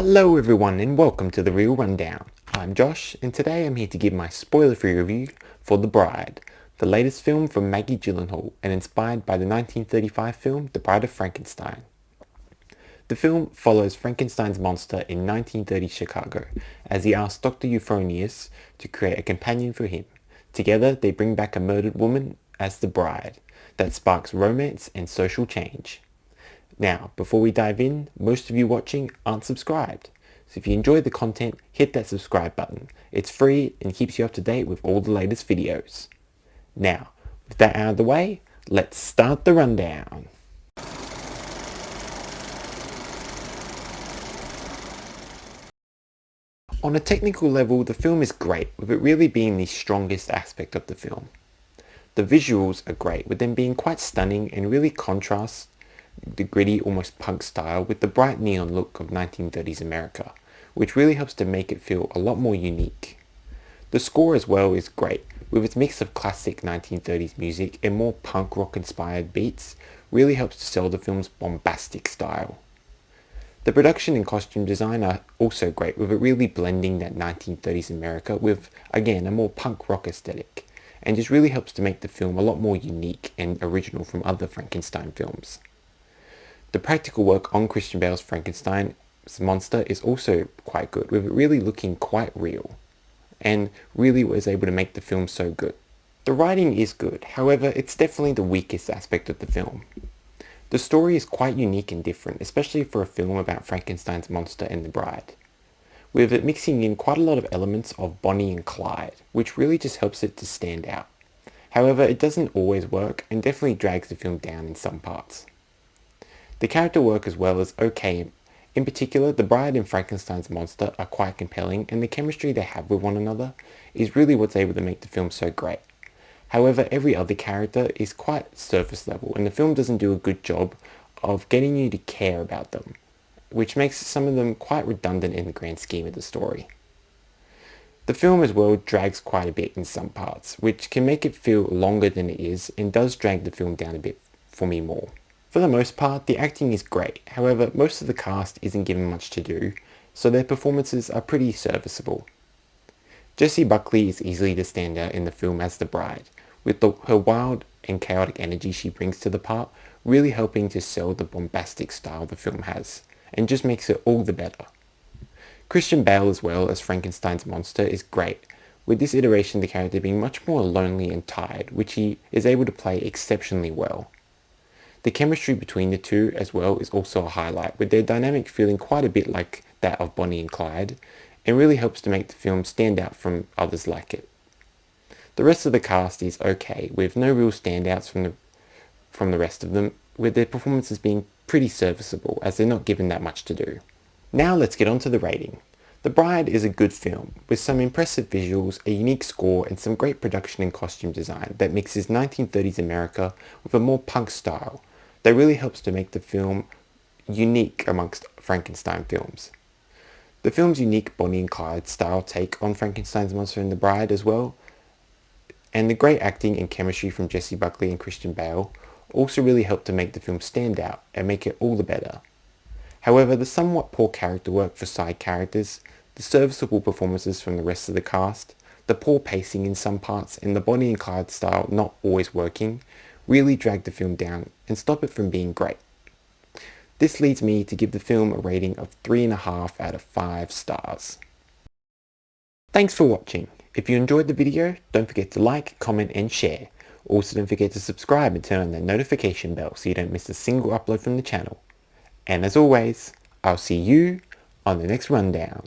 Hello everyone and welcome to The Real Rundown. I'm Josh and today I'm here to give my spoiler-free review for The Bride, the latest film from Maggie Gyllenhaal and inspired by the 1935 film The Bride of Frankenstein. The film follows Frankenstein's monster in 1930 Chicago as he asks Dr. Euphonius to create a companion for him. Together they bring back a murdered woman as the bride that sparks romance and social change. Now, before we dive in, most of you watching aren't subscribed. So if you enjoyed the content, hit that subscribe button. It's free and keeps you up to date with all the latest videos. Now, with that out of the way, let's start the rundown. On a technical level, the film is great, with it really being the strongest aspect of the film. The visuals are great, with them being quite stunning and really contrast the gritty, almost punk style with the bright neon look of 1930s America, which really helps to make it feel a lot more unique. The score as well is great, with its mix of classic 1930s music and more punk rock inspired beats, really helps to sell the film's bombastic style. The production and costume design are also great, with it really blending that 1930s America with, again, a more punk rock aesthetic, and just really helps to make the film a lot more unique and original from other Frankenstein films. The practical work on Christian Bale's Frankenstein's monster is also quite good, with it really looking quite real, and really was able to make the film so good. The writing is good, however it's definitely the weakest aspect of the film. The story is quite unique and different, especially for a film about Frankenstein's monster and the bride, with it mixing in quite a lot of elements of Bonnie and Clyde, which really just helps it to stand out. However, it doesn't always work and definitely drags the film down in some parts. The character work as well is okay. In particular, the bride and Frankenstein's monster are quite compelling, and the chemistry they have with one another is really what's able to make the film so great. However, every other character is quite surface level, and the film doesn't do a good job of getting you to care about them, which makes some of them quite redundant in the grand scheme of the story. The film as well drags quite a bit in some parts, which can make it feel longer than it is and does drag the film down a bit for me more. For the most part, the acting is great, however most of the cast isn't given much to do, so their performances are pretty serviceable. Jessie Buckley is easily the standout in the film as the bride, with her wild and chaotic energy she brings to the part really helping to sell the bombastic style the film has, and just makes it all the better. Christian Bale as well as Frankenstein's monster is great, with this iteration the character being much more lonely and tired, which he is able to play exceptionally well. The chemistry between the two as well is also a highlight, with their dynamic feeling quite a bit like that of Bonnie and Clyde, and really helps to make the film stand out from others like it. The rest of the cast is okay, with no real standouts from the rest of them, with their performances being pretty serviceable as they're not given that much to do. Now let's get on to the rating. The Bride is a good film, with some impressive visuals, a unique score and some great production and costume design that mixes 1930s America with a more punk style that really helps to make the film unique amongst Frankenstein films. The film's unique Bonnie and Clyde style take on Frankenstein's monster and the bride as well, and the great acting and chemistry from Jessie Buckley and Christian Bale also really help to make the film stand out and make it all the better. However, the somewhat poor character work for side characters, the serviceable performances from the rest of the cast, the poor pacing in some parts, and the Bonnie and Clyde style not always working really drag the film down and stop it from being great. This leads me to give the film a rating of 3.5 out of 5 stars. Thanks for watching. If you enjoyed the video, don't forget to like, comment and share. Also don't forget to subscribe and turn on that notification bell so you don't miss a single upload from the channel. And as always, I'll see you on the next rundown.